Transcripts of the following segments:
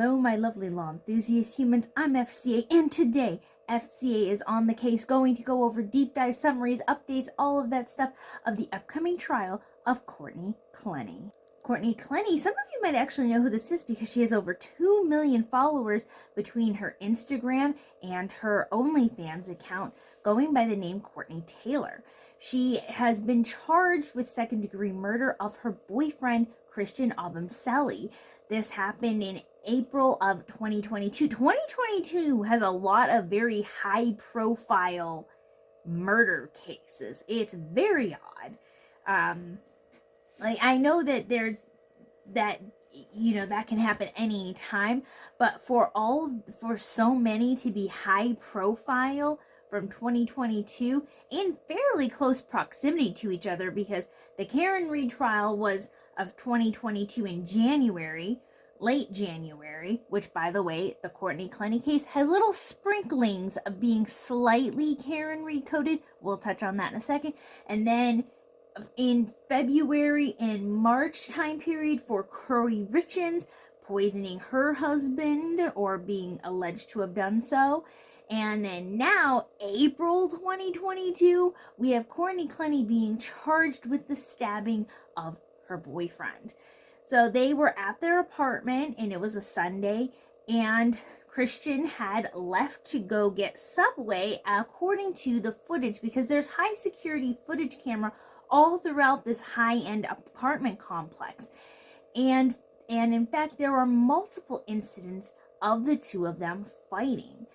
Hello, my lovely law enthusiast humans. I'm FCA, and today FCA is on the case, going to go over deep dive summaries, updates, all of that stuff of the upcoming trial of Courtney Clenney. Courtney Clenney, some of you might actually know who this is because she has over 2 million followers between her Instagram and her OnlyFans account, going by the name Courtney Taylor. She has been charged with second-degree murder of her boyfriend, Christian Abumseli. This happened in April of 2022. 2022 has a lot of very high-profile murder cases. It's very odd. I know that there's that, that can happen any time, but for so many to be high profile from 2022 in fairly close proximity to each other, because the Karen Read trial was of 2022 in January, late January, which, by the way, the Courtney Clenney case has little sprinklings of being slightly Karen Read coded. We'll touch on that in a second. And then in February and March time period for Corey Richens poisoning her husband or being alleged to have done so. And then now, April 2022, we have Courtney Clenney being charged with the stabbing of her boyfriend. So they were at their apartment, and it was a Sunday, and Christian had left to go get Subway, according to the footage, because there's high security footage camera all throughout this high-end apartment complex. And in fact, there were multiple incidents of the two of them fighting.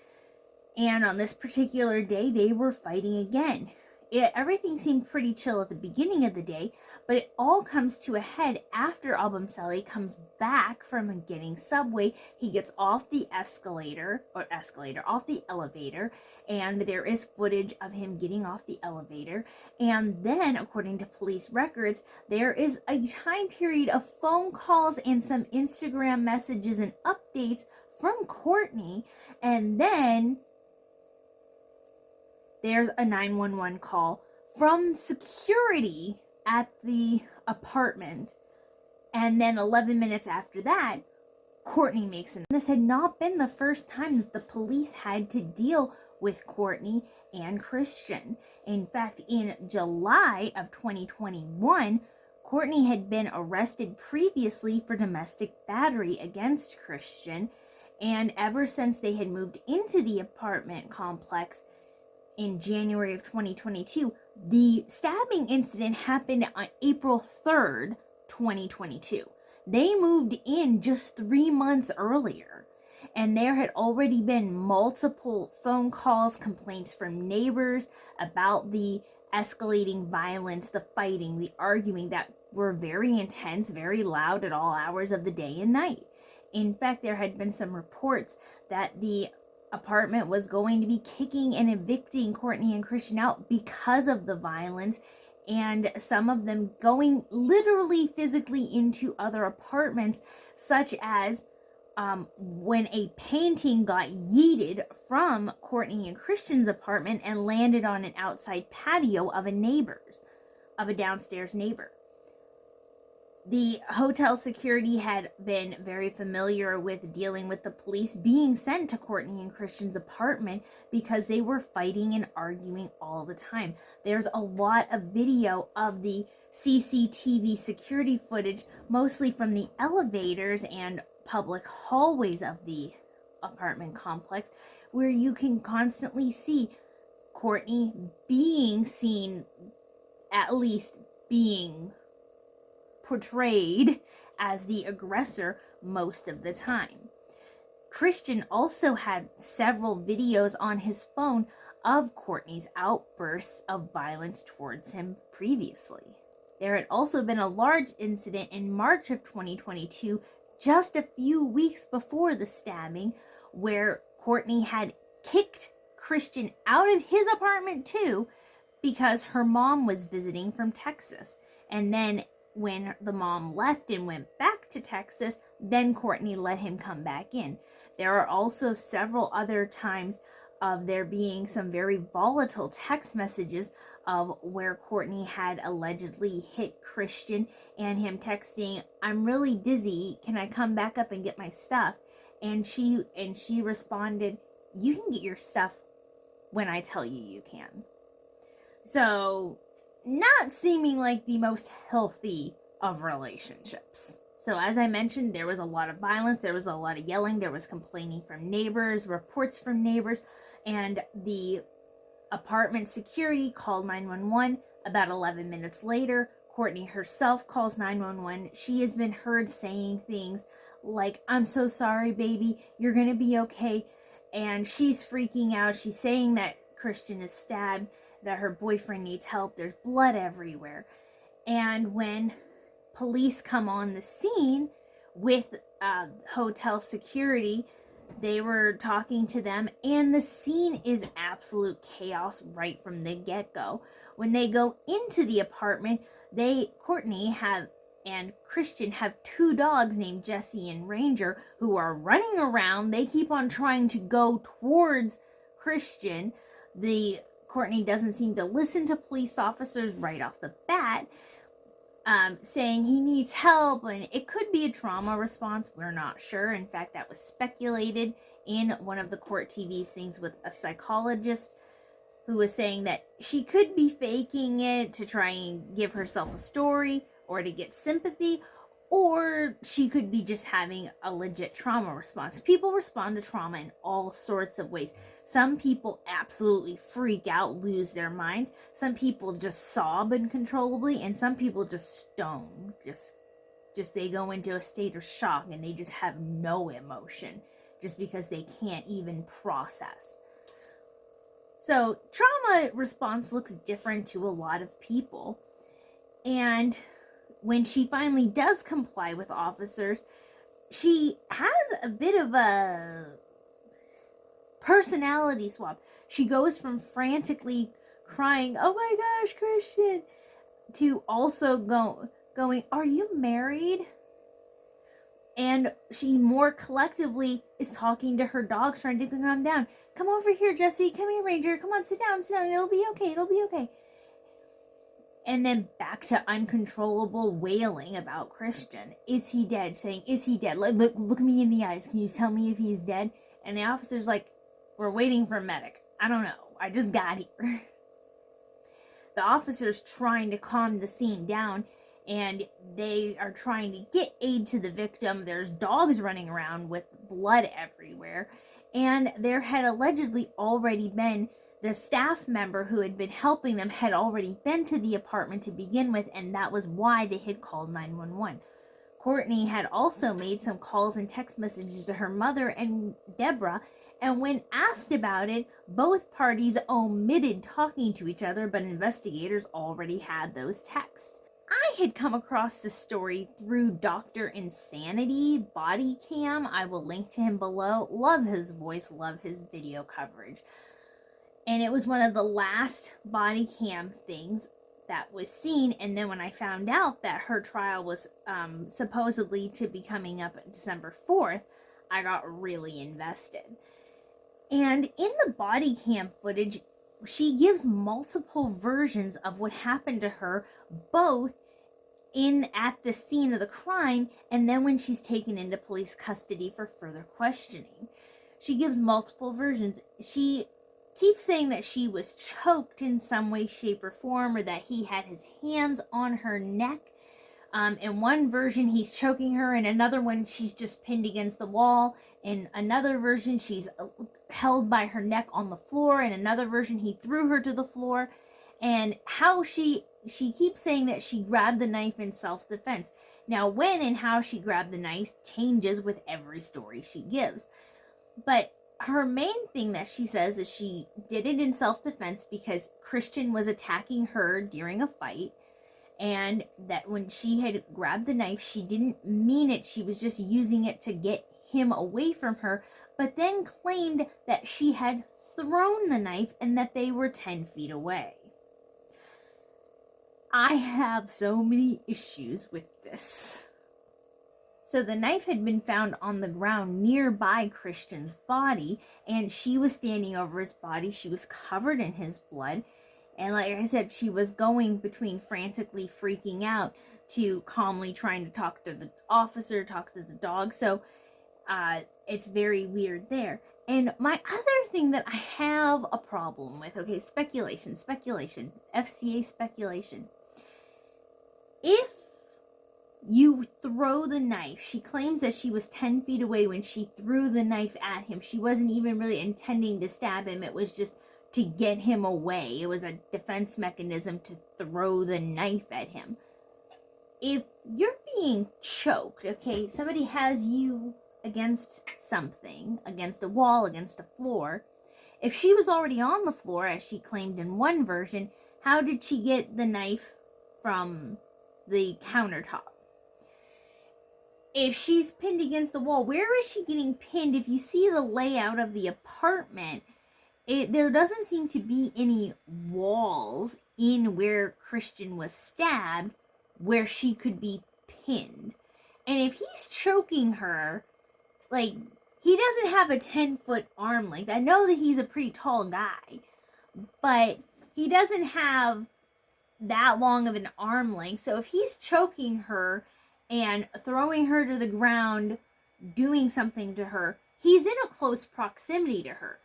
And on this particular day, they were fighting again. Everything seemed pretty chill at the beginning of the day, but it all comes to a head after Abumseli comes back from getting Subway. He gets off the off the elevator, and there is footage of him getting off the elevator. And then, according to police records, there is a time period of phone calls and some Instagram messages and updates from Courtney, and then there's a 911 call from security at the apartment. And then 11 minutes after that, Courtney makes it. This had not been the first time that the police had to deal with Courtney and Christian. In fact, in July of 2021, Courtney had been arrested previously for domestic battery against Christian. And ever since they had moved into the apartment complex, in January of 2022, the stabbing incident happened on April 3rd, 2022. They moved in just 3 months earlier, and there had already been multiple phone calls, complaints from neighbors about the escalating violence, the fighting, the arguing that were very intense, very loud at all hours of the day and night. In fact, there had been some reports that the apartment was going to be kicking and evicting Courtney and Christian out because of the violence, and some of them going literally physically into other apartments, such as when a painting got yeeted from Courtney and Christian's apartment and landed on an outside patio of a downstairs neighbor. The hotel security had been very familiar with dealing with the police being sent to Courtney and Christian's apartment because they were fighting and arguing all the time. There's a lot of video of the CCTV security footage, mostly from the elevators and public hallways of the apartment complex, where you can constantly see Courtney being seen, at least being portrayed as the aggressor most of the time. Christian also had several videos on his phone of Courtney's outbursts of violence towards him previously. There had also been a large incident in March of 2022, just a few weeks before the stabbing, where Courtney had kicked Christian out of his apartment too because her mom was visiting from Texas. And then when the mom left and went back to Texas, then Courtney let him come back in. There are also several other times of there being some very volatile text messages of where Courtney had allegedly hit Christian, and him texting, "I'm really dizzy, can I come back up and get my stuff?" And she responded, "You can get your stuff when I tell you you can." So, not seeming like the most healthy of relationships. So, as I mentioned, there was a lot of violence, there was a lot of yelling, there was complaining from neighbors, reports from neighbors, and the apartment security called 911. About 11 minutes later, Courtney herself calls 911. She has been heard saying things like, "I'm so sorry, baby, you're gonna be okay." And she's freaking out. She's saying that Christian is stabbed, that her boyfriend needs help. There's blood everywhere. And when police come on the scene with hotel security, they were talking to them, and the scene is absolute chaos right from the get-go. When they go into the apartment, Courtney and Christian have two dogs named Jesse and Ranger who are running around. They keep on trying to go towards Christian. Courtney doesn't seem to listen to police officers right off the bat, saying he needs help, and it could be a trauma response. We're not sure. In fact, that was speculated in one of the Court TV's things with a psychologist who was saying that she could be faking it to try and give herself a story or to get sympathy, or she could be just having a legit trauma response. People respond to trauma in all sorts of ways. Some people absolutely freak out, lose their minds. Some people just sob uncontrollably, and some people just stone. Just they go into a state of shock and they just have no emotion just because they can't even process. So trauma response looks different to a lot of people. And when she finally does comply with officers, she has a bit of a personality swap. She goes from frantically crying, "Oh my gosh, Christian," to also going, "Are you married?" And she more collectively is talking to her dogs, trying to calm down. "Come over here, Jesse. Come here, Ranger. Come on, sit down. It'll be okay. It'll be okay." And then back to uncontrollable wailing about Christian. "Is he dead?" Saying, "Is he dead? Look me in the eyes. Can you tell me if he's dead?" And the officer's like, "We're waiting for a medic. I don't know. I just got here." The officer's trying to calm the scene down, and they are trying to get aid to the victim. There's dogs running around with blood everywhere. And there had allegedly already been the staff member who had been helping them had already been to the apartment to begin with, and that was why they had called 911. Courtney had also made some calls and text messages to her mother and Deborah, and when asked about it, both parties omitted talking to each other, but investigators already had those texts. I had come across this story through Dr. Insanity Body Cam. I will link to him below. Love his voice, love his video coverage. And it was one of the last body cam things that was seen. And then when I found out that her trial was supposedly to be coming up December 4th, I got really invested. And in the body cam footage, she gives multiple versions of what happened to her, both at the scene of the crime and then when she's taken into police custody for further questioning. She gives multiple versions. She keeps saying that she was choked in some way, shape, or form, or that he had his hands on her neck. In one version, he's choking her. In another one, she's just pinned against the wall. In another version, she's held by her neck on the floor. In another version, he threw her to the floor. And how she keeps saying that she grabbed the knife in self-defense. Now, when and how she grabbed the knife changes with every story she gives. But her main thing that she says is she did it in self-defense because Christian was attacking her during a fight, and that when she had grabbed the knife, she didn't mean it. She was just using it to get him away from her, but then claimed that she had thrown the knife and that they were 10 feet away. I have so many issues with this. So the knife had been found on the ground nearby Christian's body, and she was standing over his body. She was covered in his blood. And like I said, she was going between frantically freaking out to calmly trying to talk to the officer, talk to the dog. So It's very weird there. And my other thing that I have a problem with, okay, speculation, FCA speculation. If you throw the knife, she claims that she was 10 feet away when she threw the knife at him. She wasn't even really intending to stab him. It was just to get him away. It was a defense mechanism to throw the knife at him. If you're being choked, okay, somebody has you against something, against a wall, against a floor. If she was already on the floor, as she claimed in one version, how did she get the knife from the countertop? If she's pinned against the wall, where is she getting pinned? If you see the layout of the apartment, there doesn't seem to be any walls in where Christian was stabbed where she could be pinned. And if he's choking her, like, he doesn't have a 10-foot arm length. I know that he's a pretty tall guy, but he doesn't have that long of an arm length. So if he's choking her and throwing her to the ground, doing something to her, he's in a close proximity to her.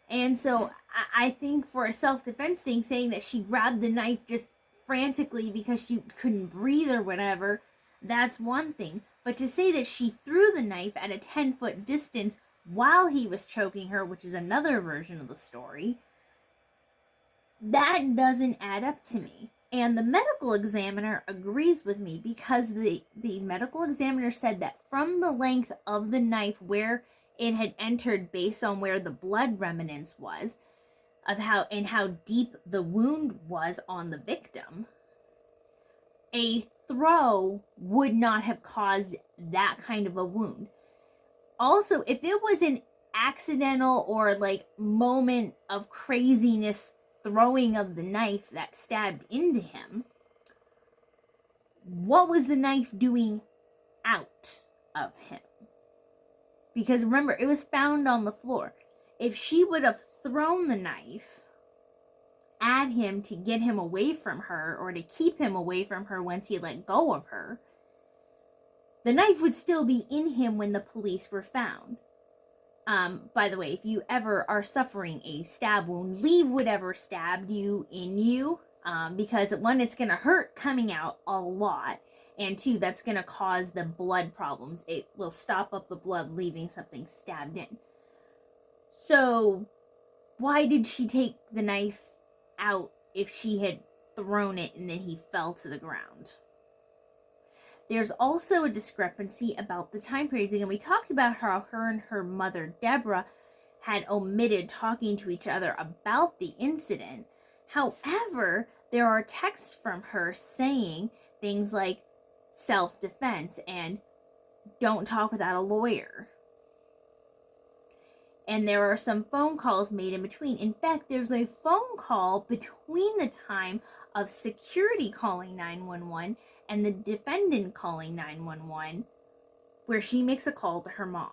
And so I think for a self-defense thing, saying that she grabbed the knife just frantically because she couldn't breathe or whatever, that's one thing. But to say that she threw the knife at a 10-foot distance while he was choking her, which is another version of the story, that doesn't add up to me. And the medical examiner agrees with me, because the medical examiner said that from the length of the knife where it had entered, based on where the blood remnants was, of how deep the wound was on the victim, a throw would not have caused that kind of a wound. Also, if it was an accidental or like moment of craziness throwing of the knife that stabbed into him, what was the knife doing out of him? Because remember, it was found on the floor. If she would have thrown the knife at him to get him away from her, or to keep him away from her once he let go of her, the knife would still be in him when the police were found. By the way, if you ever are suffering a stab wound, leave whatever stabbed you in you, because one, it's going to hurt coming out a lot, and two, that's going to cause the blood problems. It will stop up the blood, leaving something stabbed in. So why did she take the knife out if she had thrown it and then he fell to the ground? There's also a discrepancy about the time periods. Again, we talked about how her and her mother, Deborah, had omitted talking to each other about the incident. However, there are texts from her saying things like self-defense and don't talk without a lawyer. And there are some phone calls made in between. In fact, there's a phone call between the time of security calling 911 and the defendant calling 911 where she makes a call to her mom.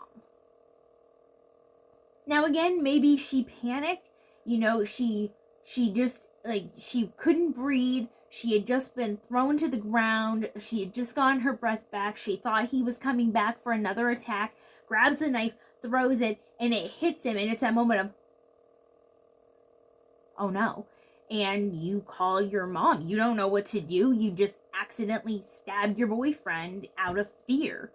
Now again, maybe she panicked. You know, she just, like, she couldn't breathe. She had just been thrown to the ground. She had just gotten her breath back. She thought he was coming back for another attack, grabs the knife, throws it, and it hits him. And it's that moment of, oh no. And you call your mom. You don't know what to do. You just accidentally stabbed your boyfriend out of fear.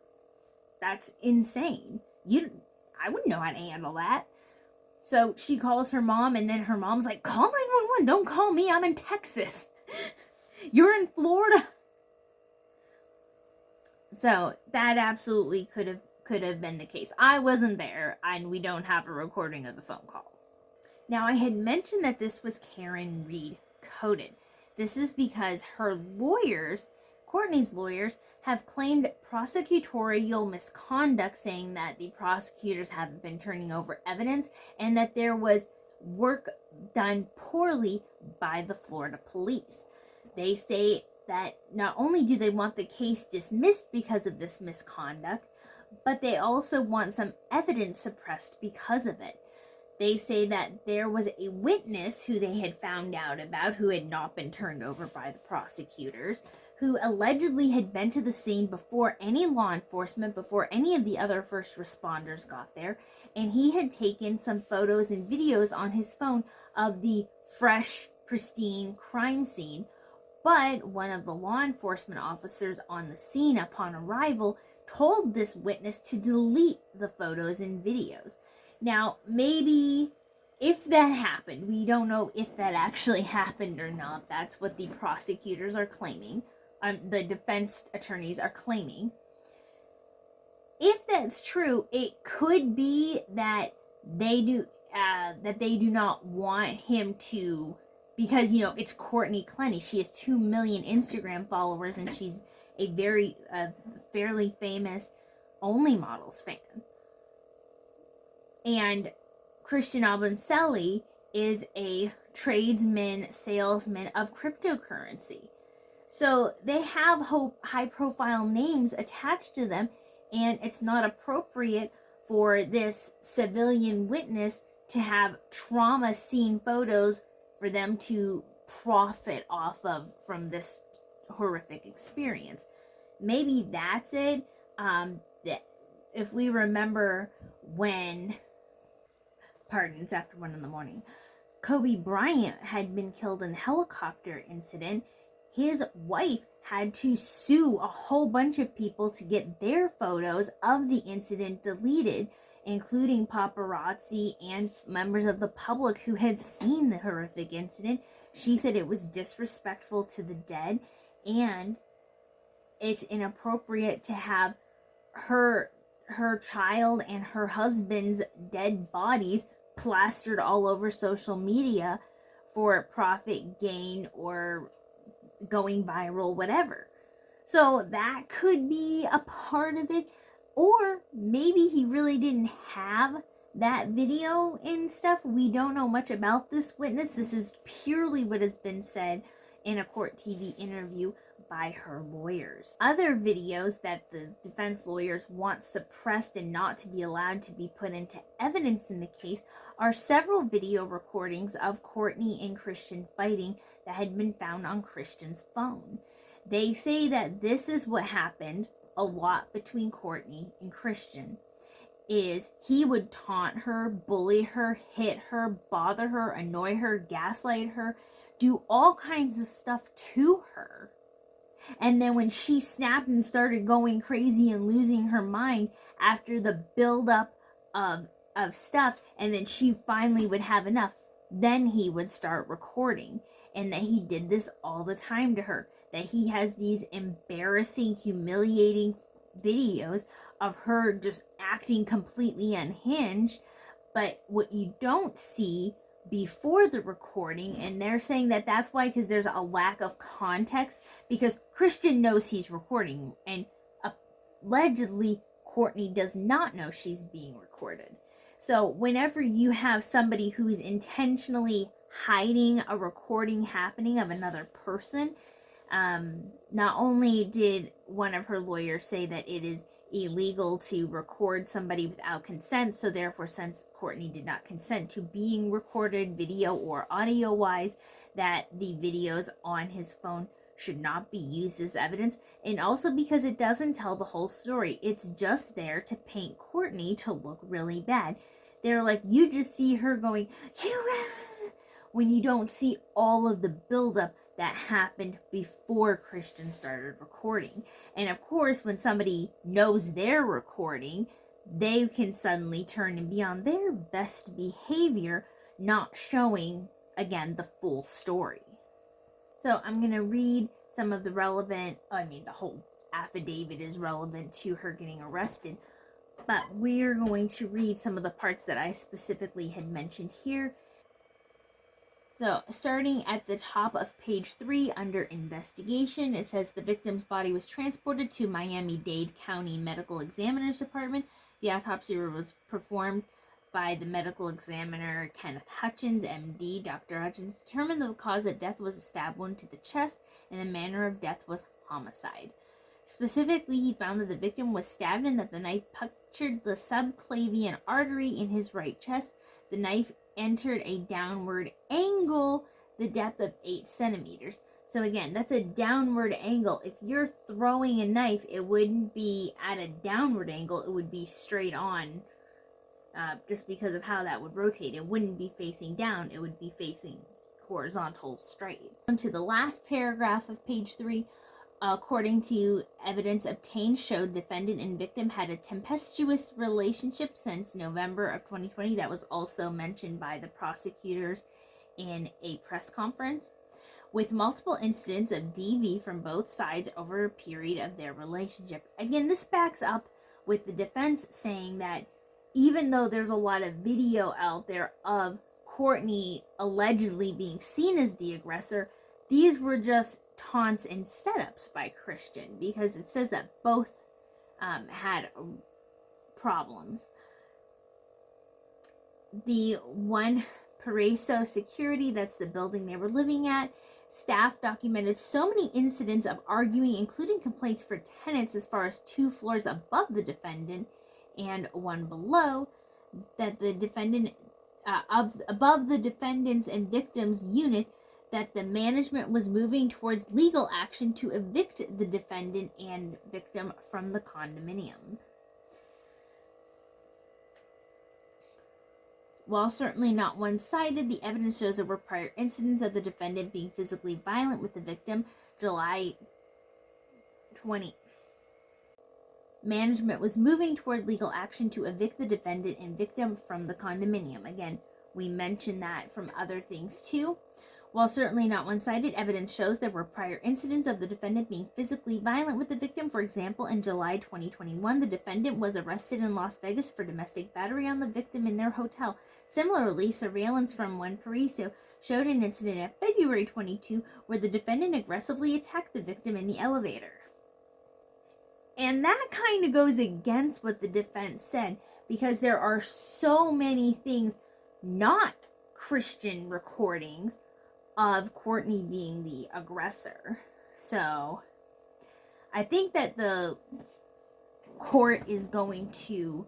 That's insane. I wouldn't know how to handle that. So she calls her mom, and then her mom's like, call 911. Don't call me. I'm in Texas. You're in Florida. So that absolutely could have been the case. I wasn't there, and we don't have a recording of the phone call. Now, I had mentioned that this was Karen Reed coded. This is because her lawyers, Courtney's lawyers, have claimed prosecutorial misconduct, saying that the prosecutors haven't been turning over evidence and that there was work done poorly by the Florida police. They say that not only do they want the case dismissed because of this misconduct, but they also want some evidence suppressed because of it. They say that there was a witness who they had found out about, who had not been turned over by the prosecutors, who allegedly had been to the scene before any law enforcement, before any of the other first responders got there, and he had taken some photos and videos on his phone of the fresh, pristine crime scene. But one of the law enforcement officers on the scene upon arrival told this witness to delete the photos and videos. Now, maybe if that happened, we don't know if that actually happened or not. That's what the prosecutors are claiming. The defense attorneys are claiming. If that's true, it could be that they do not want him to, because it's Courtney Clenney. She has 2 million Instagram followers, and she's a very fairly famous Only Models fan. And Christian Aboncelli is a tradesman, salesman of cryptocurrency. So they have high-profile names attached to them, and it's not appropriate for this civilian witness to have trauma scene photos for them to profit off of from this horrific experience. Maybe that's it. If we remember when, it's after 1 a.m, Kobe Bryant had been killed in a helicopter incident, his wife had to sue a whole bunch of people to get their photos of the incident deleted, including paparazzi and members of the public who had seen the horrific incident. She said it was disrespectful to the dead, and it's inappropriate to have her child and her husband's dead bodies plastered all over social media for profit gain or going viral, whatever. So that could be a part of it. Or maybe he really didn't have that video and stuff. We don't know much about this witness. This is purely what has been said in a court TV interview by her lawyers. Other videos that the defense lawyers want suppressed and not to be allowed to be put into evidence in the case are several video recordings of Courtney and Christian fighting that had been found on Christian's phone. They say that this is what happened a lot between Courtney and Christian, is he would taunt her, bully her, hit her, bother her, annoy her, gaslight her, do all kinds of stuff to her. And then when she snapped and started going crazy and losing her mind after the buildup of stuff, and then she finally would have enough, then he would start recording. And that he did this all the time to her. That he has these embarrassing, humiliating videos of her just acting completely unhinged. But what you don't see before the recording, and they're saying that that's why, because there's a lack of context, because Christian knows he's recording, and allegedly Courtney does not know she's being recorded. So whenever you have somebody who's intentionally hiding a recording happening of another person, not only did one of her lawyers say that it is illegal to record somebody without consent, so therefore, since Courtney did not consent to being recorded video or audio wise, that the videos on his phone should not be used as evidence, and also because it doesn't tell the whole story. It's just there to paint Courtney to look really bad. They're like, you just see her going, when you don't see all of the buildup that happened before Christian started recording. And of course, when somebody knows they're recording, they can suddenly turn and be on their best behavior, not showing, again, the full story. So I'm going to read some of the relevant, the whole affidavit is relevant to her getting arrested, but we're going to read some of the parts that I specifically had mentioned here. So, starting at the top of page 3 under investigation, it says the victim's body was transported to Miami-Dade County Medical Examiner's Department. The autopsy was performed by the medical examiner Kenneth Hutchins, MD. Dr. Hutchins determined that the cause of death was a stab wound to the chest and the manner of death was homicide. Specifically, he found that the victim was stabbed and that the knife punctured the subclavian artery in his right chest. The knife entered a downward angle, the depth of 8 centimeters. So again, that's a downward angle. If you're throwing a knife, it wouldn't be at a downward angle, it would be straight on, just because of how that would rotate. It wouldn't be facing down, it would be facing horizontal straight. On to the last paragraph of page 3. According to evidence obtained, showed defendant and victim had a tempestuous relationship since November of 2020. That was also mentioned by the prosecutors in a press conference, with multiple incidents of DV from both sides over a period of their relationship. Again, this backs up with the defense saying that even though there's a lot of video out there of Courtney allegedly being seen as the aggressor, these were just taunts and setups by Christian, because it says that both had problems. The one Paraiso Security, that's the building they were living at, staff documented so many incidents of arguing, including complaints for tenants as far as 2 floors above the defendant and 1 below, that the defendant above the defendant's and victim's unit, that the management was moving towards legal action to evict the defendant and victim from the condominium. While certainly not one-sided, the evidence shows there were prior incidents of the defendant being physically violent with the victim. July 20. Management was moving toward legal action to evict the defendant and victim from the condominium. Again, we mentioned that from other things too. While certainly not one-sided, evidence shows there were prior incidents of the defendant being physically violent with the victim. For example, in July 2021, the defendant was arrested in Las Vegas for domestic battery on the victim in their hotel. Similarly, surveillance from one Paraiso showed an incident at February 22 where the defendant aggressively attacked the victim in the elevator. And that kind of goes against what the defense said, because there are so many things, not Christian recordings, of Courtney being the aggressor. So I think that the court is going to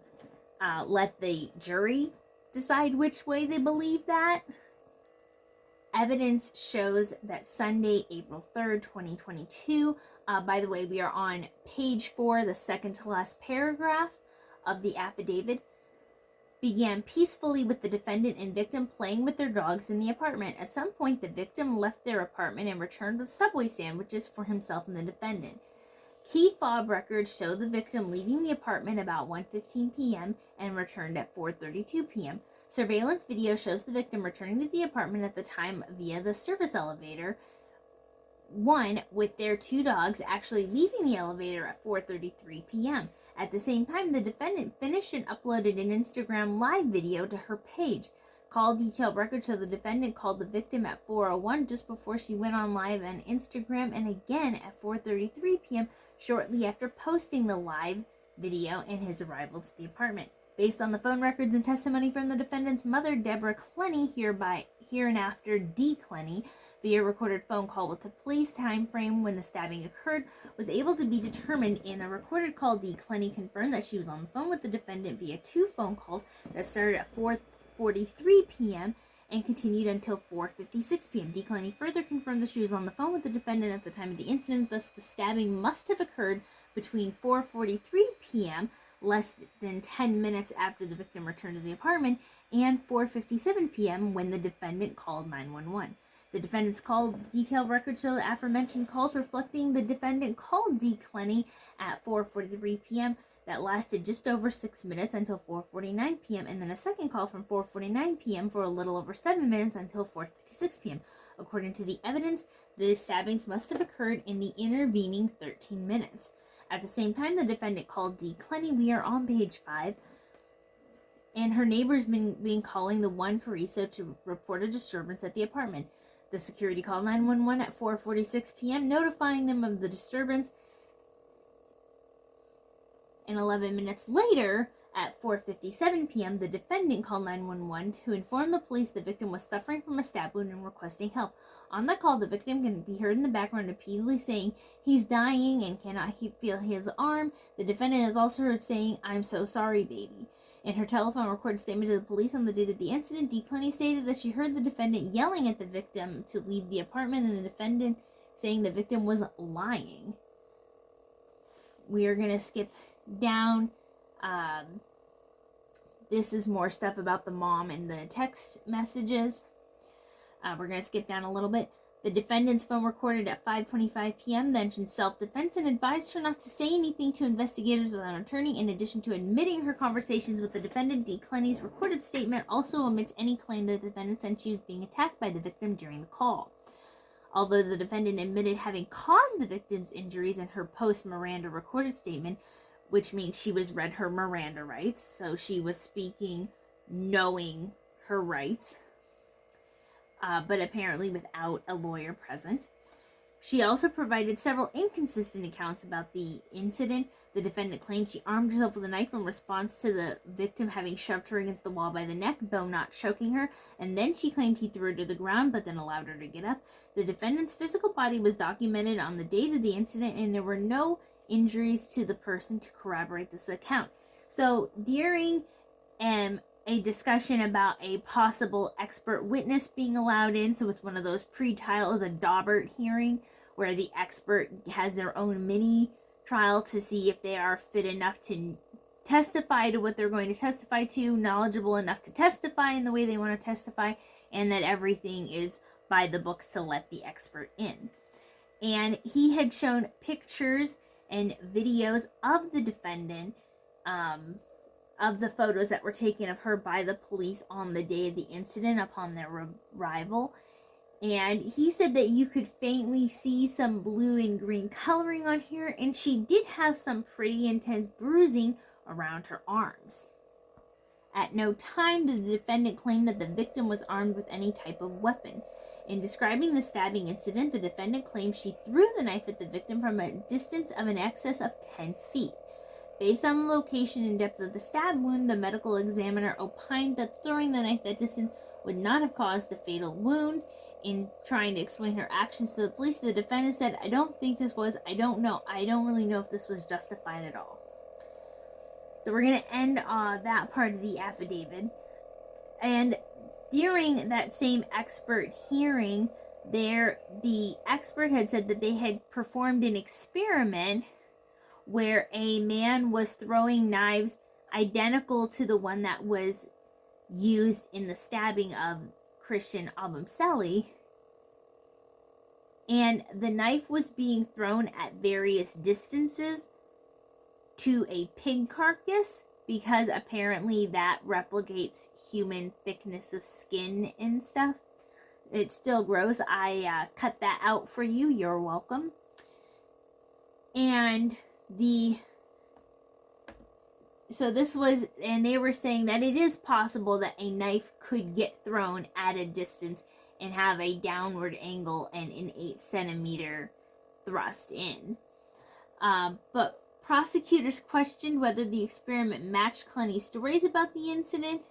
let the jury decide which way they believe that. Evidence shows that Sunday, April 3rd, 2022, by the way, we are on page 4, the second to last paragraph of the affidavit, began peacefully with the defendant and victim playing with their dogs in the apartment. At some point, the victim left their apartment and returned with Subway sandwiches for himself and the defendant. Key fob records show the victim leaving the apartment about 1:15 p.m. and returned at 4:32 p.m. Surveillance video shows the victim returning to the apartment at the time via the service elevator, one with their 2 dogs, actually leaving the elevator at 4:33 p.m. At the same time, the defendant finished and uploaded an Instagram live video to her page. Call detail records show the defendant called the victim at 4:01 just before she went on live on Instagram, and again at 4:33 p.m. shortly after posting the live video and his arrival to the apartment. Based on the phone records and testimony from the defendant's mother, Deborah Clenney, hereinafter D. Clenney, via recorded phone call with the police, time frame when the stabbing occurred was able to be determined. In a recorded call, D. Clenney confirmed that she was on the phone with the defendant via 2 phone calls that started at 4:43 p.m. and continued until 4:56 p.m. D. Clenney further confirmed that she was on the phone with the defendant at the time of the incident, thus the stabbing must have occurred between 4:43 p.m., less than 10 minutes after the victim returned to the apartment, and 4:57 p.m. when the defendant called 911. The defendant's call detail records show the aforementioned calls reflecting the defendant called D. Clenney at 4:43 p.m. that lasted just over 6 minutes until 4:49 p.m. and then a second call from 4:49 p.m. for a little over 7 minutes until 4:56 p.m. According to the evidence, the stabbings must have occurred in the intervening 13 minutes. At the same time, the defendant called D. Clenney, we are on page 5, and her neighbors been calling the one Paraiso to report a disturbance at the apartment. The security called 911 at 4:46 p.m., notifying them of the disturbance. And 11 minutes later, at 4:57 p.m., the defendant called 911, who informed the police the victim was suffering from a stab wound and requesting help. On the call, the victim can be heard in the background repeatedly saying he's dying and cannot feel his arm. The defendant is also heard saying, "I'm so sorry, baby." In her telephone recorded statement to the police on the date of the incident, D. Clenney stated that she heard the defendant yelling at the victim to leave the apartment, and the defendant saying the victim was lying. We are going to skip down. This is more stuff about the mom and the text messages. We're going to skip down a little bit. The defendant's phone recorded at 5:25 p.m. mentioned self-defense and advised her not to say anything to investigators without an attorney. In addition to admitting her conversations with the defendant, Clenney's recorded statement also omits any claim that the defendant said she was being attacked by the victim during the call. Although the defendant admitted having caused the victim's injuries in her post-Miranda recorded statement, which means she was read her Miranda rights, so she was speaking knowing her rights, but apparently without a lawyer present. She also provided several inconsistent accounts about the incident. The defendant claimed she armed herself with a knife in response to the victim having shoved her against the wall by the neck, though not choking her, and then she claimed he threw her to the ground, but then allowed her to get up. The defendant's physical body was documented on the date of the incident, and there were no injuries to the person to corroborate this account. So during a discussion about a possible expert witness being allowed in, so it's one of those pre-trials, a Daubert hearing, where the expert has their own mini trial to see if they are fit enough to testify to what they're going to testify to, knowledgeable enough to testify in the way they want to testify, and that everything is by the books to let the expert in. And he had shown pictures and videos of the defendant, of the photos that were taken of her by the police on the day of the incident upon their arrival. And he said that you could faintly see some blue and green coloring on here, and she did have some pretty intense bruising around her arms. At no time did the defendant claim that the victim was armed with any type of weapon. In describing the stabbing incident, the defendant claimed she threw the knife at the victim from a distance of in excess of 10 feet. Based on the location and depth of the stab wound, the medical examiner opined that throwing the knife that distance would not have caused the fatal wound. In trying to explain her actions to the police, the defendant said, I don't really know if this was justified at all. So we're going to end that part of the affidavit. And during that same expert hearing, the expert had said that they had performed an experiment where a man was throwing knives identical to the one that was used in the stabbing of Christian Abumseli, and the knife was being thrown at various distances to a pig carcass, because apparently that replicates human thickness of skin and stuff. It's still gross. I cut that out for you. You're welcome. And so this was, and they were saying that it is possible that a knife could get thrown at a distance and have a downward angle and an 8-centimeter thrust in. But prosecutors questioned whether the experiment matched Clenney's stories about the incident.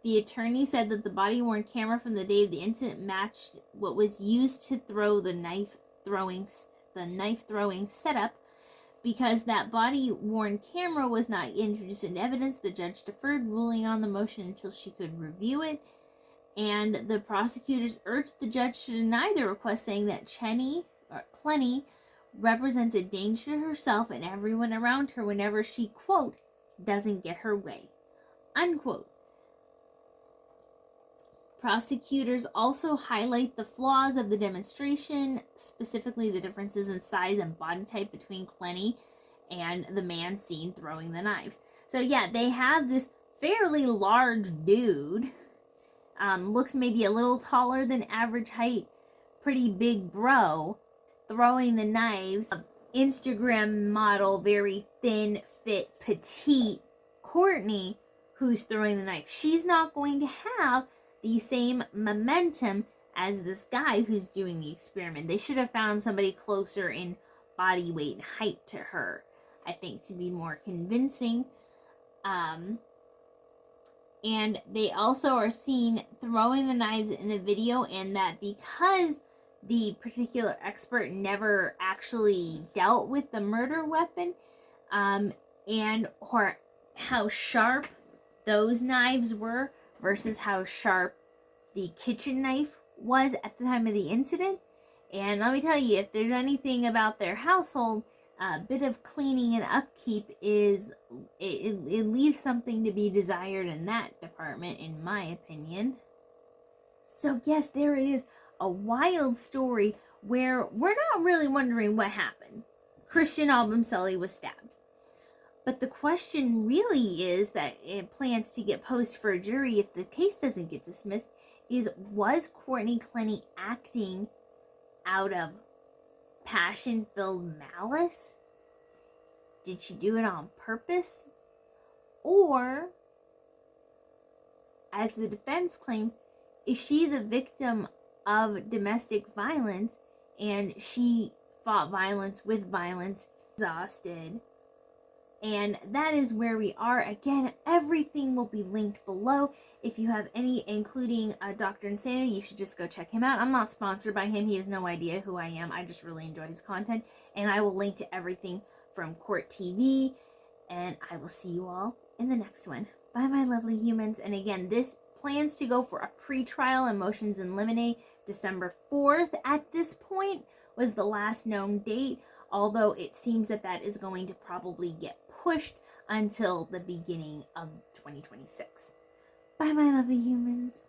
The attorney said that the body-worn camera from the day of the incident matched what was used to throw the knife throwing setup. Because that body-worn camera was not introduced into evidence, the judge deferred ruling on the motion until she could review it. And the prosecutors urged the judge to deny the request, saying that Clenney represents a danger to herself and everyone around her whenever she, quote, doesn't get her way, unquote. Prosecutors also highlight the flaws of the demonstration, specifically the differences in size and body type between Clenney and the man seen throwing the knives. So yeah, they have this fairly large dude, looks maybe a little taller than average height, pretty big bro, throwing the knives. Instagram model, very thin, fit, petite Courtney, who's throwing the knife. She's not going to have the same momentum as this guy who's doing the experiment. They should have found somebody closer in body weight and height to her, I think, to be more convincing. And they also are seen throwing the knives in the video, and that because the particular expert never actually dealt with the murder weapon, and how sharp those knives were versus how sharp the kitchen knife was at the time of the incident, And let me tell you, if there's anything about their household, a bit of cleaning and upkeep it leaves something to be desired in that department, in my opinion. So yes, there it is, a wild story where we're not really wondering what happened. Christian Albumselli was stabbed. But the question really is that it plans to get posed for a jury if the case doesn't get dismissed is, was Courtney Clenney acting out of passion-filled malice? Did she do it on purpose? Or, as the defense claims, is she the victim of domestic violence and she fought violence with violence, exhausted? And that is where we are. Again, everything will be linked below. If you have any, including Dr. Insanity, you should just go check him out. I'm not sponsored by him. He has no idea who I am. I just really enjoy his content. And I will link to everything from Court TV. And I will see you all in the next one. Bye, my lovely humans. And again, this plans to go for a pre-trial and motions in limine. December 4th at this point was the last known date. Although it seems that that is going to probably get pushed until the beginning of 2026. Bye, my lovely humans.